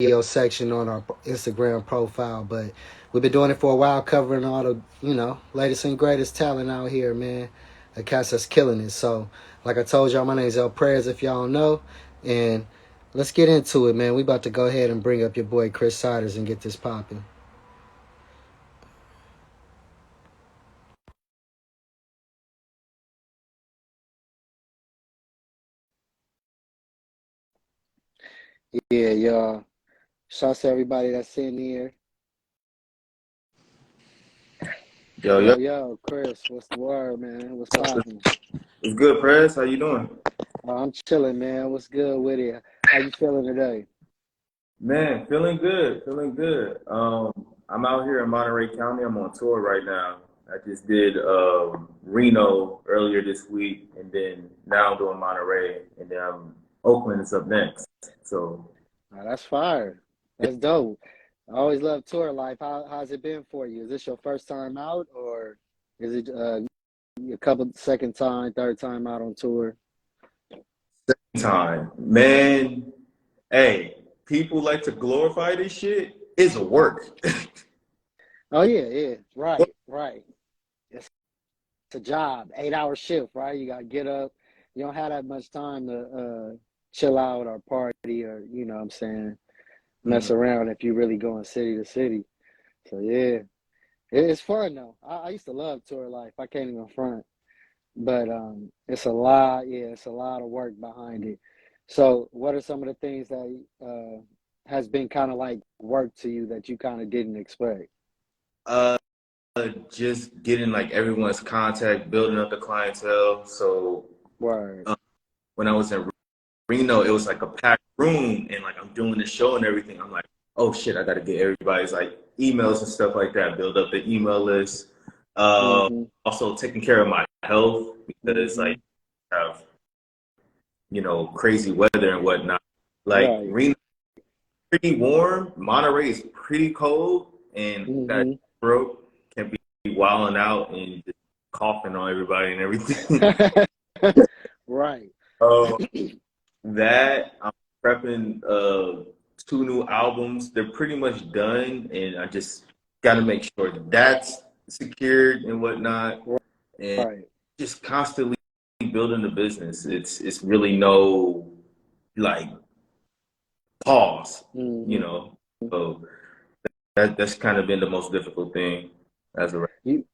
video section on our Instagram profile. But we've been doing it for a while, covering all the latest and greatest talent out here, man. The cats that's killing it. So, like I told y'all, my name is El Prez, if y'all don't know, and let's get into it, man. We about to go ahead and bring up your boy Chris Siders and get this popping. Yeah, y'all. Shouts to everybody that's in here. Yo, yo, Yo, Chris, what's the word, man? What's popping? it's good, Press. How you doing? I'm chilling, man. What's good with you? How you feeling today? Man, feeling good, feeling good. I'm out here in Monterey County. I'm on tour right now. I just did Reno earlier this week, and then now I'm doing Monterey, and then Oakland is up next. So, Oh, that's fire. That's dope. I always love tour life. How's it been for you? Is this your first time out, or is it a couple second time, third time out on tour? time, man. Hey, people like to glorify this shit. It's a work. Oh yeah, yeah. Right, right. It's a job, 8 hour shift, right? You gotta get up. You don't have that much time to chill out or party or what I'm saying, mess around if you really going city to city. So yeah. It's fun though. I used to love tour life. I can't even front. But it's a lot, yeah, it's a lot of work behind it. So what are some of the things that has been kind of like work to you that you kind of didn't expect? Uh, just getting like everyone's contact, building up the clientele. So Word. when I was in Reno, it was like a packed room, and like I'm doing the show and everything. I'm like, oh shit, I got to get everybody's like emails and stuff like that. Build up the email list. Mm-hmm. Also taking care of my health because Mm-hmm. like I have crazy weather and whatnot. Like Right. Reno, pretty warm. Monterey is pretty cold, and that Mm-hmm. throat can be wilding out and just coughing on everybody and everything. Right. uh, that I'm prepping two new albums. They're pretty much done, and I just got to make sure that's secured and whatnot, and Right. just constantly building the business. It's really no like pause, you Mm-hmm. know. So that's kind of been the most difficult thing as a. You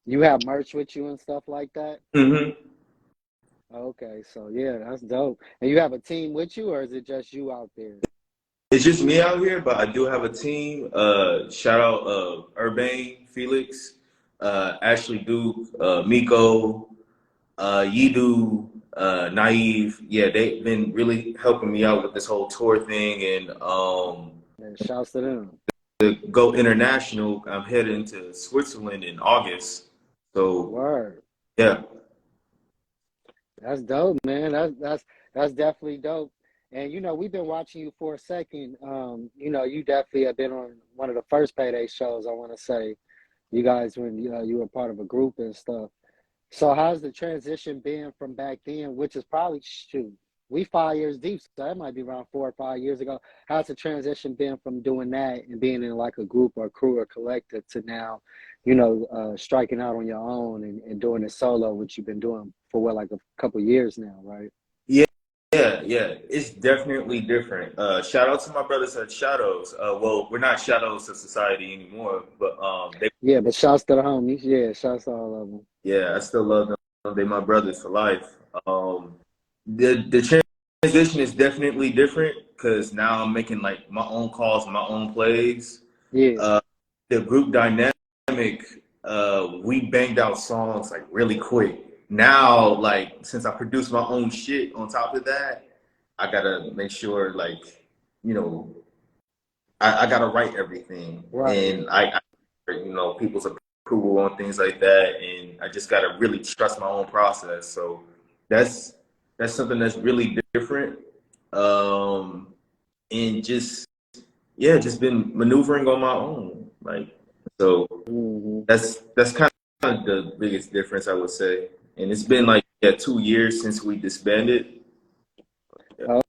you have merch with you and stuff like that? Mm-hmm. Okay, so yeah, that's dope. And you have a team with you, or is it just you out there? It's just me out here, but I do have a team. Shout out Urbane, Felix, Ashley Duke, Miko, Yidu, Naive. Yeah, they've been really helping me out with this whole tour thing and And shouts to them. to go international. I'm heading to Switzerland in August. So Word. yeah. That's dope, man. That's definitely dope. And we've been watching you for a second. You definitely have been on one of the first Payday shows, I want to say. You guys when you were part of a group and stuff. So how's the transition been from back then, which is probably shoot, we 5 years deep, so that might be around 4 or 5 years ago. How's the transition been from doing that and being in like a group or crew or collective to now, striking out on your own and doing it solo, which you've been doing for what, like a couple years now, right? Yeah, yeah. It's definitely different. Shout out to my brothers at Shadows. Well, we're not Shadows of Society anymore, but they Yeah, but shouts to the homies. Yeah, shouts to all of them. yeah, I still love them. They my brothers for life. The transition is definitely different because now I'm making like my own calls, my own plays. Yeah. Uh, the group dynamic, we banged out songs like really quick. Now, like since I produce my own shit on top of that, I gotta make sure like you know I gotta write everything, Right. and people's approval on things like that, and I just gotta really trust my own process. So that's that's something that's really different, and just yeah, just been maneuvering on my own, like so. Hmm. That's kind of the biggest difference I would say, and it's been like 2 years since we disbanded. Oh,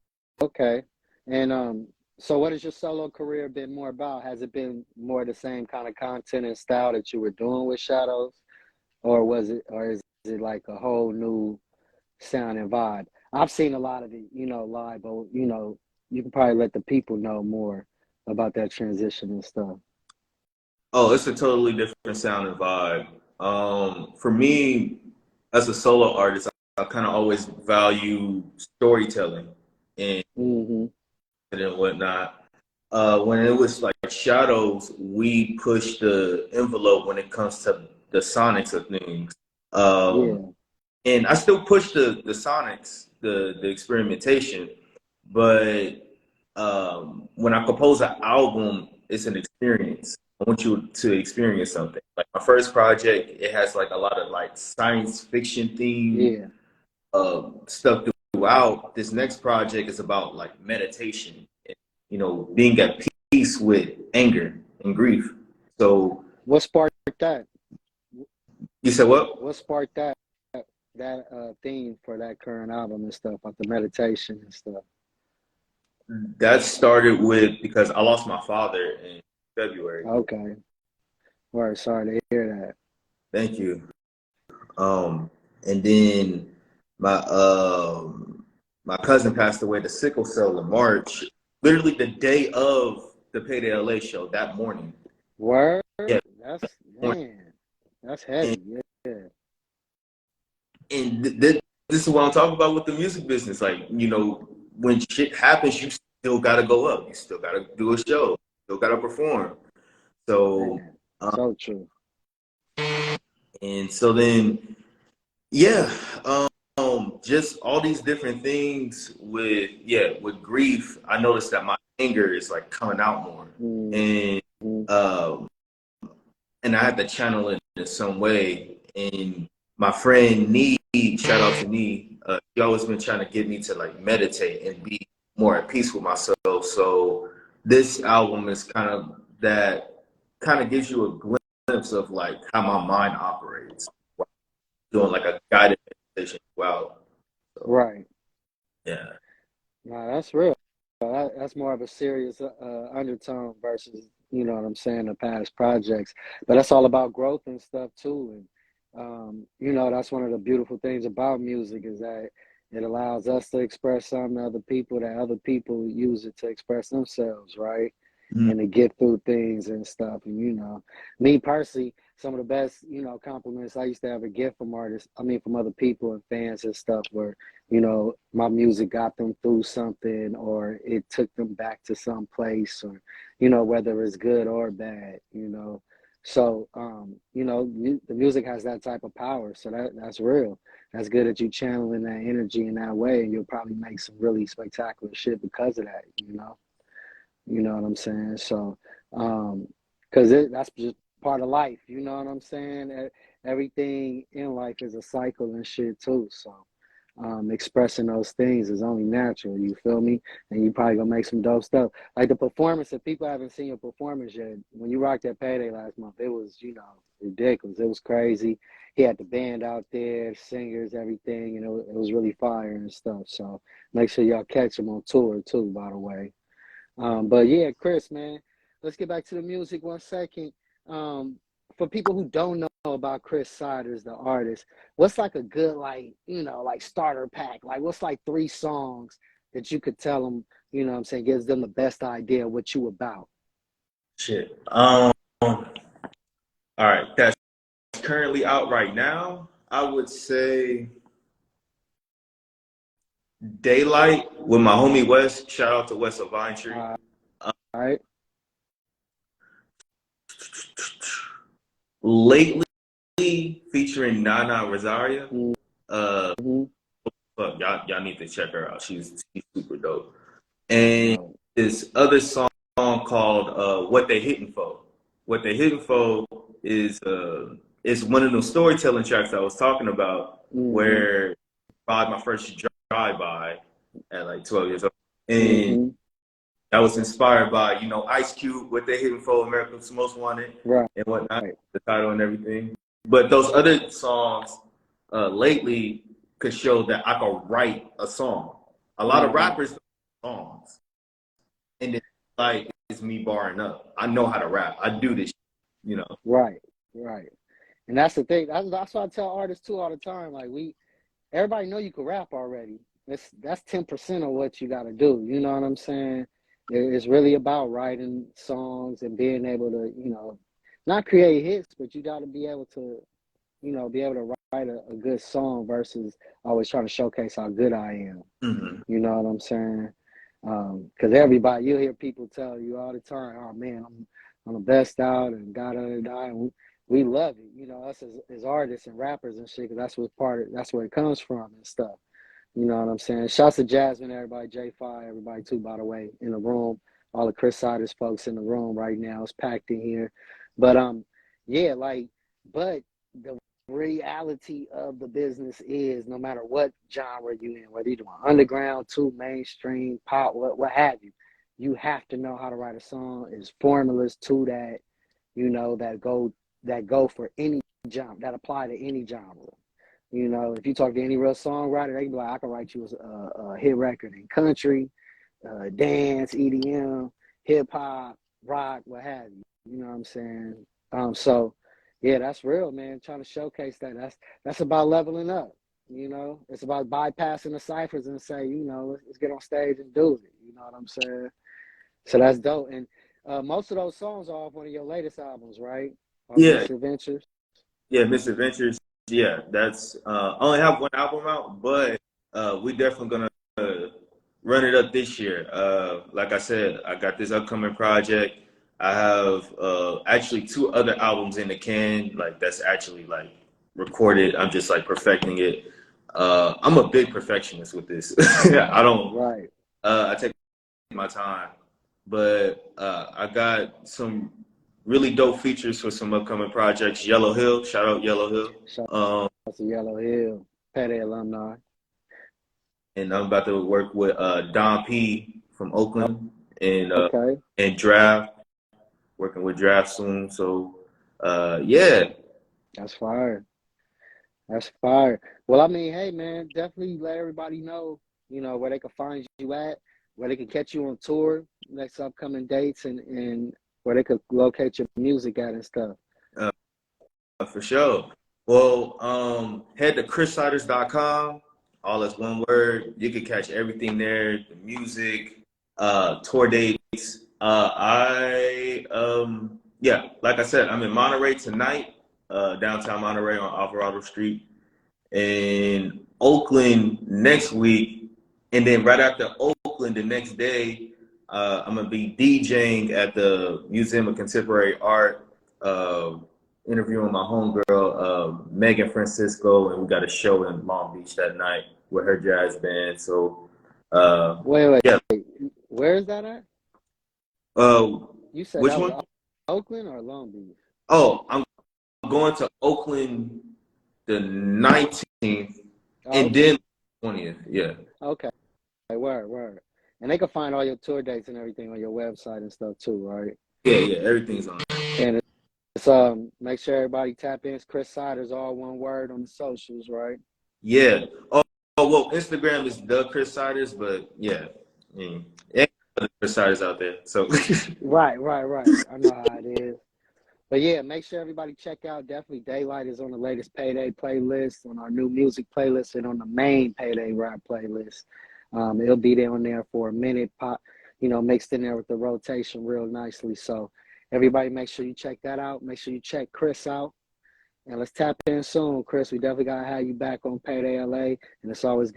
okay. And So what has your solo career been more about? Has it been more the same kind of content and style that you were doing with Shadows? Or is it like a whole new sound and vibe? I've seen a lot of it, live, but you can probably let the people know more about that transition and stuff. Oh, it's a totally different sound and vibe. For me, as a solo artist, I kind of always value storytelling and Hmm. whatnot. When it was like Shadows, we pushed the envelope when it comes to the sonics of things. Um, Yeah. and I still push the sonics, the experimentation, but when I compose an album, it's an experience. I want you to experience something. Like my first project, it has like a lot of like science fiction theme Yeah. stuff throughout. This next project is about like meditation and, being at peace with anger and grief. So What sparked that? you said what? What sparked that theme for that current album and stuff, like the meditation and stuff? That started with because I lost my father in February. Okay. Word, sorry to hear that. Thank you. And then my my cousin passed away to sickle cell in March, literally the day of the PayDayLA show that morning. Word? Yeah, That's, morning. man, that's And, heavy. Yeah. this is what I'm talking about with the music business. Like, when shit happens, you still gotta go up. You still gotta do a show. You still gotta perform. So, Man, so true. and so then, yeah, just all these different things with grief. I noticed that my anger is like coming out more, and Mm-hmm. um, and I had to channel it in some way. And my friend Nee, shout out to Nee, he always been trying to get me to like meditate and be more at peace with myself. So this album is kind of gives you a glimpse of like how my mind operates, doing like a guided meditation. Wow. So Right. yeah. Nah, that's real. That's more of a serious undertone versus, you know what I'm saying, the past projects. But that's all about growth and stuff too. And that's one of the beautiful things about music is that it allows us to express something to other people that other people use it to express themselves, right? Mhm. And to get through things and stuff. And me personally, some of the best, compliments I used to have a gift from artists, I mean from other people and fans and stuff where my music got them through something or it took them back to some place or, whether it's good or bad. So, the music has that type of power. So that's real. That's good that you channeling that energy in that way. And you'll probably make some really spectacular shit because of that. You know what I'm saying? So, because that's just part of life. You know what I'm saying? Everything in life is a cycle and shit too. So, expressing those things is only natural. You feel me? And you probably gonna make some dope stuff. Like the performance. If people haven't seen your performance yet, when you rocked that Payday last month, it was ridiculous. It was crazy. He had the band out there, singers, everything, and it was really fire and stuff. So make sure y'all catch him on tour too. By the way. But yeah, Chris, man, let's get back to the music 1 second. For people who don't know about Chris Siders, the artist, what's like a good like starter pack? Like what's like 3 songs that you could tell them, what I'm saying, gives them the best idea of what you about? Shit. All right. That's currently out right now. I would say Daylight with my homie West. Shout out to West of Vine Tree. All right. Lately, featuring Nana Rosaria. Uh, Mm-hmm. fuck, y'all need to check her out. She's super dope. And No. this other song called "What They Hitting For." What They Hitting For is one of those storytelling tracks I was talking about, Mm-hmm. where I had my first drive by at like 12 years old, and Mm-hmm. I was inspired by Ice Cube, "What They Hitting For," America's Most Wanted, Right. and whatnot, the title and everything. But those other songs lately could show that I could write a song. A lot of Mm-hmm. rappers songs. And then like it's me barring up. I know how to rap. I do this, you know. Right, right. And that's the thing. That's what I tell artists too all the time. Like everybody know you can rap already. That's 10% of what you got to do. You know what I'm saying? It's really about writing songs and being able to, not create hits, but you got to be able to, be able to write a good song versus always trying to showcase how good I am. Mm-hmm. You know what I'm saying? Because everybody, you'll hear people tell you all the time, "Oh man, I'm the best out," and da da da. And we love it, us as artists and rappers and shit. Because that's where it comes from and stuff. You know what I'm saying? Shouts to Jasmine, everybody, J5, everybody too, by the way, in the room. All the Chris Siders folks in the room right now. It's packed in here. But yeah, but the reality of the business is no matter what genre you in, whether you're doing underground, to mainstream, pop, what have you, you have to know how to write a song. There's formulas to that, that go for any genre, that apply to any genre. If you talk to any real songwriter, they can be like, I can write you a hit record in country, dance, EDM, hip hop, rock, what have you. You know what I'm saying? So yeah, that's real, man. Trying to showcase that. That's about leveling up. It's about bypassing the ciphers and say, let's get on stage and do it. You know what I'm saying? So that's dope. And most of those songs are off one of your latest albums, right? Off Yeah, MisAdventures. yeah, MisAdventures. Yeah, that's I only have one album out, but we definitely gonna run it up this year. Like I said, I got this upcoming project. I have actually 2 other albums in the can, like that's actually like recorded. I'm just like perfecting it. I'm a big perfectionist with this. I don't. Right. I take my time, but I got some really dope features for some upcoming projects. Yellow Hill, shout out Yellow Hill. Shout out to Yellow Hill, PayDay alumni. And I'm about to work with Don P from Oakland Okay. and Draft, working with Draft soon. So yeah. That's fire. That's fire. Well, I mean, hey man, definitely let everybody know, where they can find you at, where they can catch you on tour, next upcoming dates, and where they could locate your music at and stuff. For sure. Well, head to chrissiders.com. All is one word. You can catch everything there. The music, tour dates. Yeah, like I said, I'm in Monterey tonight, downtown Monterey on Alvarado Street, and Oakland next week, and then right after Oakland, the next day, I'm gonna be DJing at the Museum of Contemporary Art. Interviewing my homegirl, Megan Francisco, and we got a show in Long Beach that night with her jazz band. So, Wait. yeah. Where is that at? You said Which that was one? Oakland or Long Beach? Oh, I'm going to Oakland the 19th, and then 20th. Yeah. Okay. Word. And they can find all your tour dates and everything on your website and stuff too, right? Yeah. Everything's on. And it's make sure everybody tap in. It's Chris Siders, all one word on the socials, right? Yeah. Oh, well, Instagram is the Chris Siders, but yeah, other Chris Siders out there. So. Right. I know how it is. But yeah, make sure everybody check out. Definitely Daylight is on the latest Payday playlist, on our new music playlist, and on the main Payday rap playlist. It'll be there on there for a minute, pop, mixed in there with the rotation real nicely. So everybody make sure you check that out. Make sure you check Chris out. And let's tap in soon, Chris. We definitely got to have you back on PayDayLA. And it's always